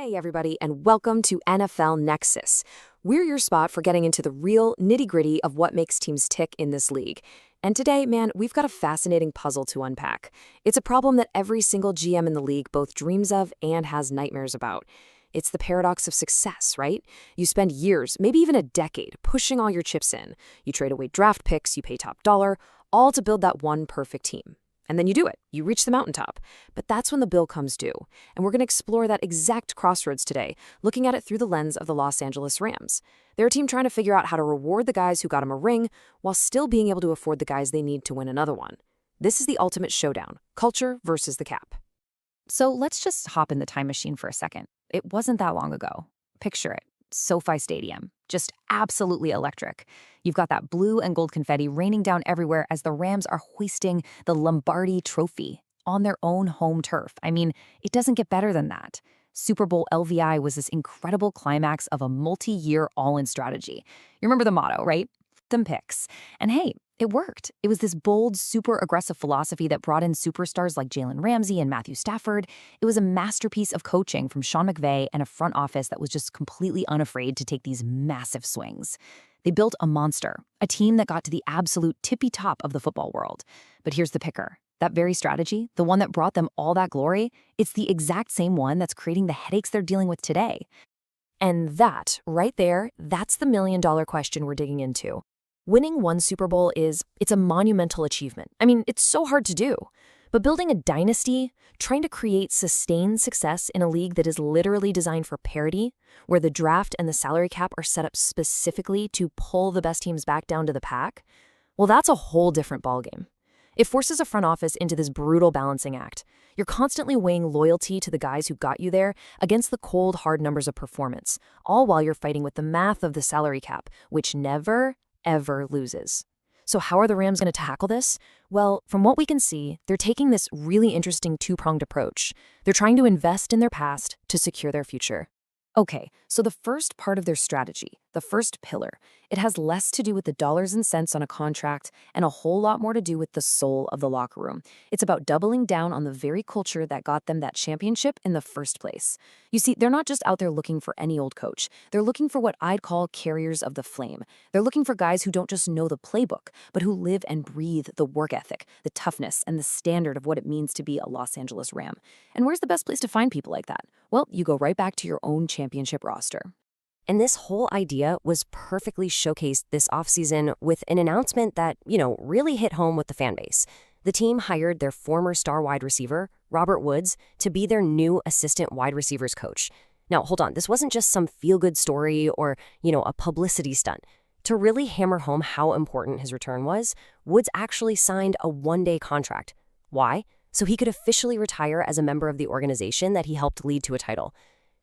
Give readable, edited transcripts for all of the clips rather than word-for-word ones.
Hey everybody, and welcome to NFL Nexus. We're your spot for getting into the real nitty-gritty of what makes teams tick in this league. And today, man, we've got a fascinating puzzle to unpack. It's a problem that every single GM in the league both dreams of and has nightmares about. It's the paradox of success, right? You spend years, maybe even a decade, pushing all your chips in. You trade away draft picks, you pay top dollar, all to build that one perfect team. And then you do it. You reach the mountaintop. But that's when the bill comes due. And we're going to explore that exact crossroads today, looking at it through the lens of the Los Angeles Rams. They're a team trying to figure out how to reward the guys who got them a ring while still being able to afford the guys they need to win another one. This is the ultimate showdown, culture versus the cap. So let's just hop in the time machine for a second. It wasn't that long ago. Picture it. SoFi Stadium. Just absolutely electric. You've got that blue and gold confetti raining down everywhere as the Rams are hoisting the Lombardi Trophy on their own home turf. I mean, it doesn't get better than that. Super Bowl LVI was this incredible climax of a multi-year all-in strategy. You remember the motto, right? Them picks. And hey, it worked. It was this bold, super aggressive philosophy that brought in superstars like Jalen Ramsey and Matthew Stafford. It was a masterpiece of coaching from Sean McVay and a front office that was just completely unafraid to take these massive swings. They built a monster, a team that got to the absolute tippy top of the football world. But here's the picker. That very strategy, the one that brought them all that glory, it's the exact same one that's creating the headaches they're dealing with today. And that, right there, that's the million-dollar question we're digging into. Winning one Super Bowl it's a monumental achievement. I mean, it's so hard to do. But building a dynasty, trying to create sustained success in a league that is literally designed for parity, where the draft and the salary cap are set up specifically to pull the best teams back down to the pack, well, that's a whole different ballgame. It forces a front office into this brutal balancing act. You're constantly weighing loyalty to the guys who got you there against the cold, hard numbers of performance, all while you're fighting with the math of the salary cap, which never, ever loses. So how are the Rams going to tackle this? Well, from what we can see, they're taking this really interesting two-pronged approach. They're trying to invest in their past to secure their future. Okay, so the first part of their strategy, the first pillar, it has less to do with the dollars and cents on a contract and a whole lot more to do with the soul of the locker room. It's about doubling down on the very culture that got them that championship in the first place. You see, they're not just out there looking for any old coach. They're looking for what I'd call carriers of the flame. They're looking for guys who don't just know the playbook, but who live and breathe the work ethic, the toughness, and the standard of what it means to be a Los Angeles Ram. And where's the best place to find people like that? Well, you go right back to your own championship roster. And this whole idea was perfectly showcased this offseason with an announcement that, really hit home with the fan base. The team hired their former star wide receiver, Robert Woods, to be their new assistant wide receivers coach. Now, hold on, this wasn't just some feel-good story or, a publicity stunt. To really hammer home how important his return was, Woods actually signed a one-day contract. Why? So he could officially retire as a member of the organization that he helped lead to a title.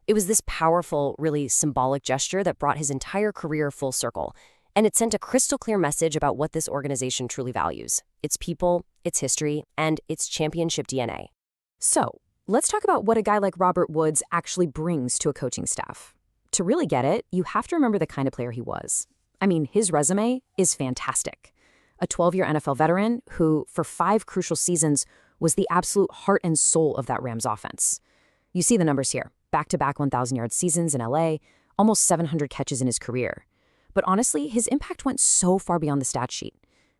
It was this powerful, really symbolic gesture that brought his entire career full circle, and it sent a crystal clear message about what this organization truly values: its people, its history, and its championship DNA. So, let's talk about what a guy like Robert Woods actually brings to a coaching staff. To really get it, you have to remember the kind of player he was. I mean, his resume is fantastic. A 12-year NFL veteran who, for 5 crucial seasons, was the absolute heart and soul of that Rams offense. You see the numbers here. Back-to-back 1,000-yard seasons in LA, almost 700 catches in his career. But honestly, his impact went so far beyond the stat sheet.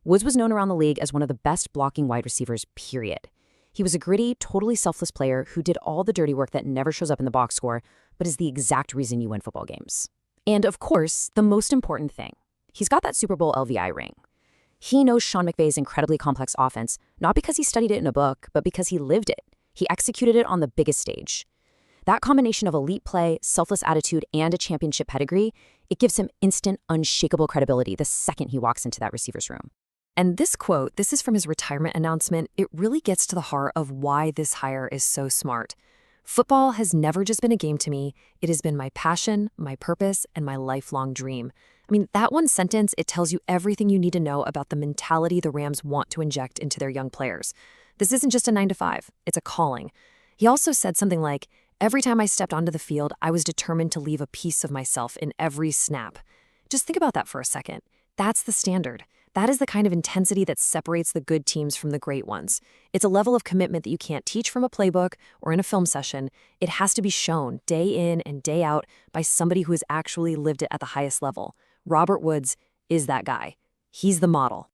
Woods was known around the league as one of the best blocking wide receivers, period. He was a gritty, totally selfless player who did all the dirty work that never shows up in the box score, but is the exact reason you win football games. And of course, the most important thing, he's got that Super Bowl LVI ring. He knows Sean McVay's incredibly complex offense, not because he studied it in a book, but because he lived it. He executed it on the biggest stage. That combination of elite play, selfless attitude, and a championship pedigree, it gives him instant, unshakable credibility the second he walks into that receiver's room. And this quote, this is from his retirement announcement, it really gets to the heart of why this hire is so smart. Football has never just been a game to me. It has been my passion, my purpose, and my lifelong dream. I mean, that one sentence, it tells you everything you need to know about the mentality the Rams want to inject into their young players. This isn't just a 9-to-5, it's a calling. He also said something like, "Every time I stepped onto the field, I was determined to leave a piece of myself in every snap." Just think about that for a second. That's the standard. That is the kind of intensity that separates the good teams from the great ones. It's a level of commitment that you can't teach from a playbook or in a film session. It has to be shown day in and day out by somebody who has actually lived it at the highest level. Robert Woods is that guy. He's the model.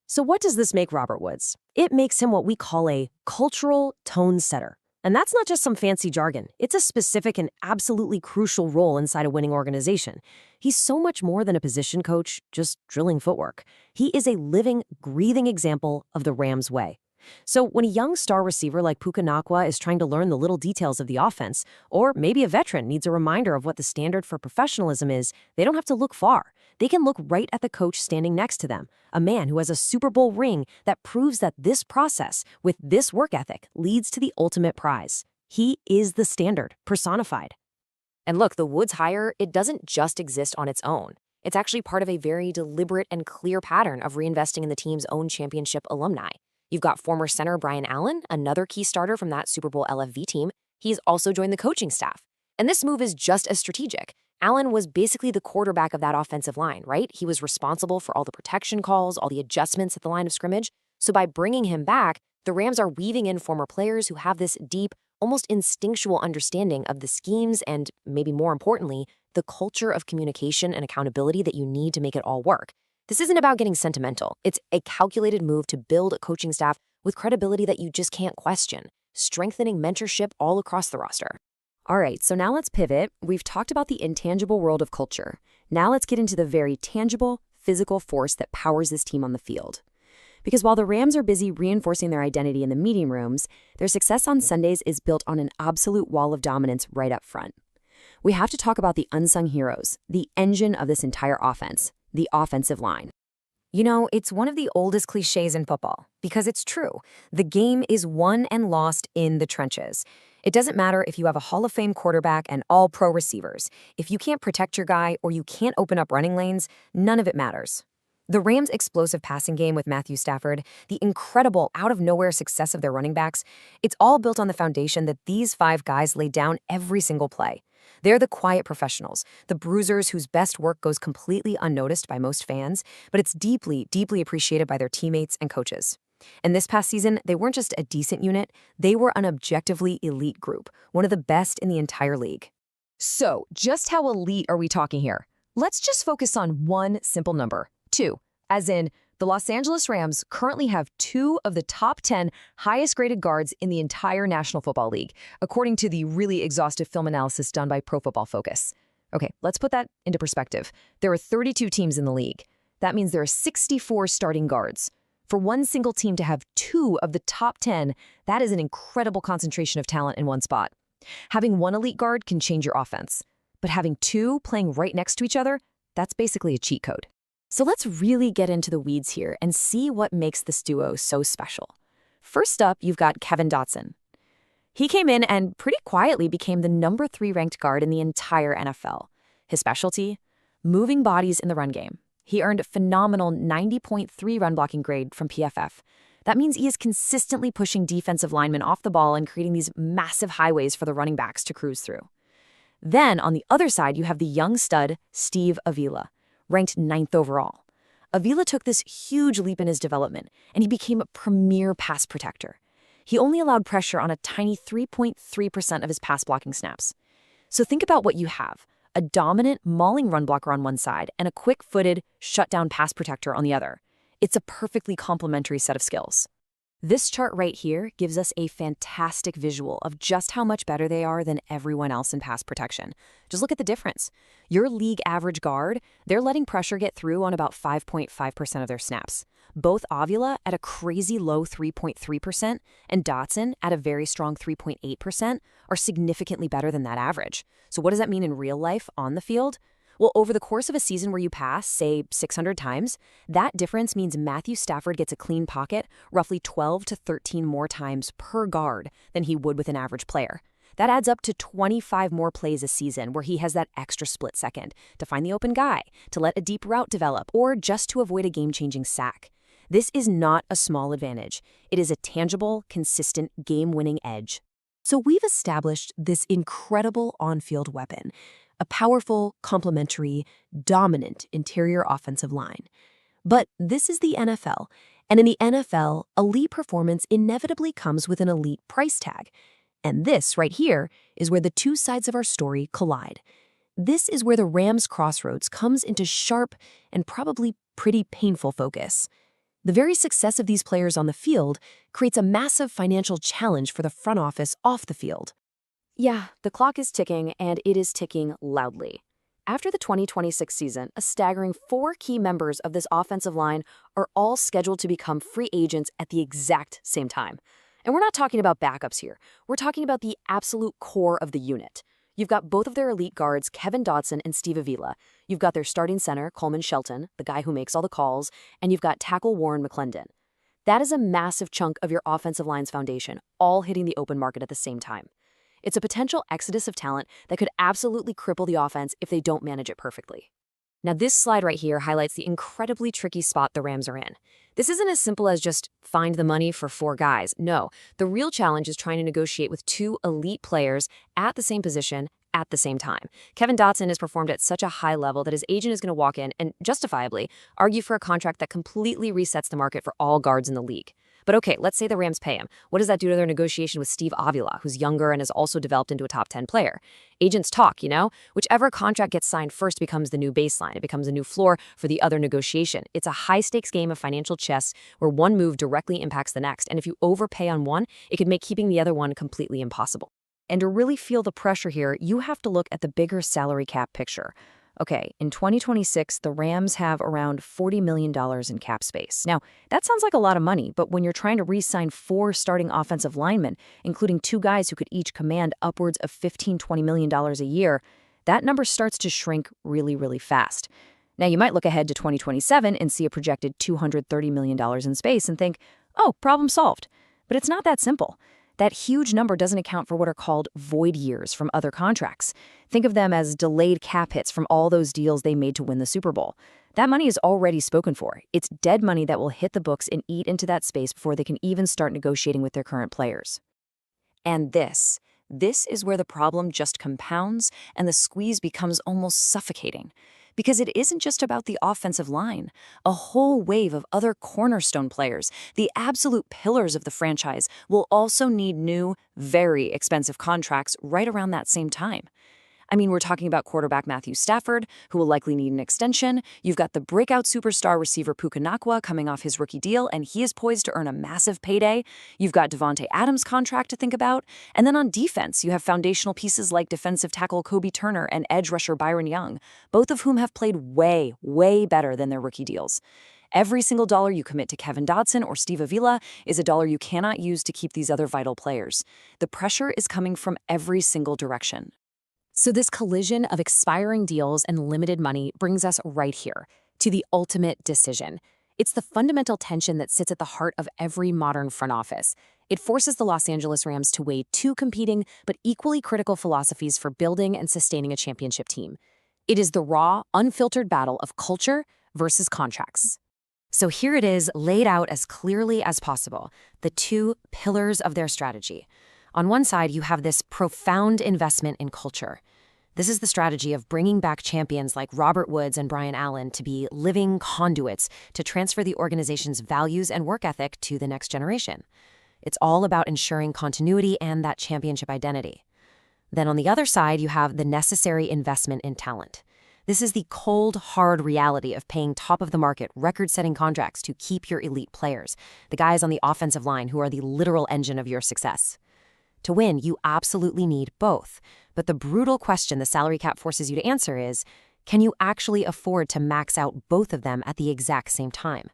So what does this make Robert Woods? It makes him what we call a cultural tone setter. And that's not just some fancy jargon. It's a specific and absolutely crucial role inside a winning organization. He's so much more than a position coach, just drilling footwork. He is a living, breathing example of the Rams way. So when a young star receiver like Puka Nacua is trying to learn the little details of the offense, or maybe a veteran needs a reminder of what the standard for professionalism is, they don't have to look far. They can look right at the coach standing next to them, a man who has a Super Bowl ring that proves that this process, with this work ethic, leads to the ultimate prize. He is the standard, personified. And look, the Woods hire, it doesn't just exist on its own. It's actually part of a very deliberate and clear pattern of reinvesting in the team's own championship alumni. You've got former center Brian Allen, another key starter from that Super Bowl LFV team. He's also joined the coaching staff. And this move is just as strategic. Allen was basically the quarterback of that offensive line, right? He was responsible for all the protection calls, all the adjustments at the line of scrimmage. So by bringing him back, the Rams are weaving in former players who have this deep, almost instinctual understanding of the schemes and, maybe more importantly, the culture of communication and accountability that you need to make it all work. This isn't about getting sentimental. It's a calculated move to build a coaching staff with credibility that you just can't question, strengthening mentorship all across the roster. All right, so now let's pivot. We've talked about the intangible world of culture. Now let's get into the very tangible, physical force that powers this team on the field. Because while the Rams are busy reinforcing their identity in the meeting rooms, their success on Sundays is built on an absolute wall of dominance right up front. We have to talk about the unsung heroes, the engine of this entire offense, the offensive line. You know, it's one of the oldest cliches in football, because it's true. The game is won and lost in the trenches. It doesn't matter if you have a Hall of Fame quarterback and all-pro receivers. If you can't protect your guy or you can't open up running lanes, none of it matters. The Rams' explosive passing game with Matthew Stafford, the incredible out-of-nowhere success of their running backs, it's all built on the foundation that these 5 guys lay down every single play. They're the quiet professionals, the bruisers whose best work goes completely unnoticed by most fans, but it's deeply, deeply appreciated by their teammates and coaches. And this past season, they weren't just a decent unit, they were an objectively elite group, one of the best in the entire league. So, just how elite are we talking here? Let's just focus on one simple number, 2. As in, the Los Angeles Rams currently have 2 of the top 10 highest-graded guards in the entire National Football League, according to the really exhaustive film analysis done by Pro Football Focus. Okay, let's put that into perspective. There are 32 teams in the league. That means there are 64 starting guards. For one single team to have 2 of the top 10, that is an incredible concentration of talent in one spot. Having one elite guard can change your offense, but having 2 playing right next to each other, that's basically a cheat code. So let's really get into the weeds here and see what makes this duo so special. First up, you've got Kevin Dotson. He came in and pretty quietly became the number 3 ranked guard in the entire NFL. His specialty? Moving bodies in the run game. He earned a phenomenal 90.3 run blocking grade from PFF. That means he is consistently pushing defensive linemen off the ball and creating these massive highways for the running backs to cruise through. Then, on the other side, you have the young stud, Steve Avila, ranked 9th overall. Avila took this huge leap in his development, and he became a premier pass protector. He only allowed pressure on a tiny 3.3% of his pass blocking snaps. So think about what you have. A dominant, mauling run blocker on one side and a quick-footed, shutdown pass protector on the other. It's a perfectly complementary set of skills. This chart right here gives us a fantastic visual of just how much better they are than everyone else in pass protection. Just look at the difference. Your league average guard, they're letting pressure get through on about 5.5% of their snaps. Both Avila at a crazy low 3.3% and Dotson at a very strong 3.8% are significantly better than that average. So what does that mean in real life on the field? Well, over the course of a season where you pass, say, 600 times, that difference means Matthew Stafford gets a clean pocket roughly 12 to 13 more times per guard than he would with an average player. That adds up to 25 more plays a season where he has that extra split second to find the open guy, to let a deep route develop, or just to avoid a game-changing sack. This is not a small advantage. It is a tangible, consistent, game-winning edge. So we've established this incredible on-field weapon, a powerful, complementary, dominant interior offensive line. But this is the NFL. And in the NFL, elite performance inevitably comes with an elite price tag. And this, right here, is where the two sides of our story collide. This is where the Rams' crossroads comes into sharp and probably pretty painful focus. The very success of these players on the field creates a massive financial challenge for the front office off the field. Yeah, the clock is ticking, and it is ticking loudly. After the 2026 season, a staggering 4 key members of this offensive line are all scheduled to become free agents at the exact same time. And we're not talking about backups here. We're talking about the absolute core of the unit. You've got both of their elite guards, Kevin Dotson and Steve Avila. You've got their starting center, Coleman Shelton, the guy who makes all the calls, and you've got tackle Warren McClendon. That is a massive chunk of your offensive line's foundation, all hitting the open market at the same time. It's a potential exodus of talent that could absolutely cripple the offense if they don't manage it perfectly. Now, this slide right here highlights the incredibly tricky spot the Rams are in. This isn't as simple as just find the money for 4 guys. No, the real challenge is trying to negotiate with 2 elite players at the same position at the same time. Kevin Dotson has performed at such a high level that his agent is going to walk in and, justifiably, argue for a contract that completely resets the market for all guards in the league. But okay, let's say the Rams pay him. What does that do to their negotiation with Steve Avila, who's younger and has also developed into a top 10 player? Agents talk, you know? Whichever contract gets signed first becomes the new baseline. It becomes a new floor for the other negotiation. It's a high-stakes game of financial chess where one move directly impacts the next. And if you overpay on one, it could make keeping the other one completely impossible. And to really feel the pressure here, you have to look at the bigger salary cap picture. Okay, in 2026, the Rams have around $40 million in cap space. Now, that sounds like a lot of money, but when you're trying to re-sign 4 starting offensive linemen, including 2 guys who could each command upwards of $15–20 million a year, that number starts to shrink really, really fast. Now, you might look ahead to 2027 and see a projected $230 million in space and think, oh, problem solved. But it's not that simple. That huge number doesn't account for what are called void years from other contracts. Think of them as delayed cap hits from all those deals they made to win the Super Bowl. That money is already spoken for. It's dead money that will hit the books and eat into that space before they can even start negotiating with their current players. And this is where the problem just compounds and the squeeze becomes almost suffocating. Because it isn't just about the offensive line. A whole wave of other cornerstone players, the absolute pillars of the franchise, will also need new, very expensive contracts right around that same time. I mean, we're talking about quarterback Matthew Stafford, who will likely need an extension. You've got the breakout superstar receiver Puka Nacua coming off his rookie deal, and he is poised to earn a massive payday. You've got Devontae Adams' contract to think about. And then on defense, you have foundational pieces like defensive tackle Kobe Turner and edge rusher Byron Young, both of whom have played way, way better than their rookie deals. Every single dollar you commit to Kevin Dotson or Steve Avila is a dollar you cannot use to keep these other vital players. The pressure is coming from every single direction. So this collision of expiring deals and limited money brings us right here, to the ultimate decision. It's the fundamental tension that sits at the heart of every modern front office. It forces the Los Angeles Rams to weigh 2 competing but equally critical philosophies for building and sustaining a championship team. It is the raw, unfiltered battle of culture versus contracts. So here it is, laid out as clearly as possible, the 2 pillars of their strategy. On one side, you have this profound investment in culture. This is the strategy of bringing back champions like Robert Woods and Brian Allen to be living conduits to transfer the organization's values and work ethic to the next generation. It's all about ensuring continuity and that championship identity. Then on the other side, you have the necessary investment in talent. This is the cold, hard reality of paying top-of-the-market, record-setting contracts to keep your elite players, the guys on the offensive line who are the literal engine of your success. To win, you absolutely need both. But the brutal question the salary cap forces you to answer is, can you actually afford to max out both of them at the exact same time?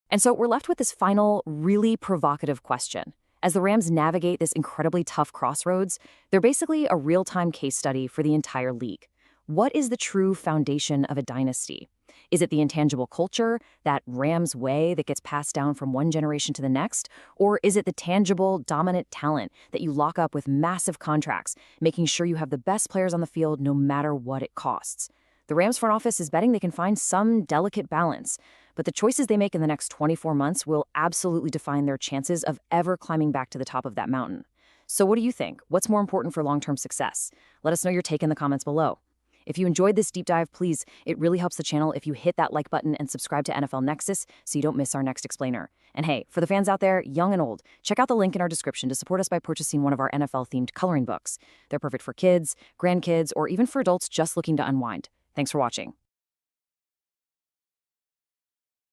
And so we're left with this final, really provocative question. As the Rams navigate this incredibly tough crossroads, they're basically a real-time case study for the entire league. What is the true foundation of a dynasty? Is it the intangible culture, that Rams way that gets passed down from one generation to the next? Or is it the tangible, dominant talent that you lock up with massive contracts, making sure you have the best players on the field no matter what it costs? The Rams front office is betting they can find some delicate balance, but the choices they make in the next 24 months will absolutely define their chances of ever climbing back to the top of that mountain. So what do you think? What's more important for long-term success? Let us know your take in the comments below. If you enjoyed this deep dive, please, it really helps the channel if you hit that like button and subscribe to NFL Nexus so you don't miss our next explainer. And hey, for the fans out there, young and old, check out the link in our description to support us by purchasing one of our NFL-themed coloring books. They're perfect for kids, grandkids, or even for adults just looking to unwind. Thanks for watching.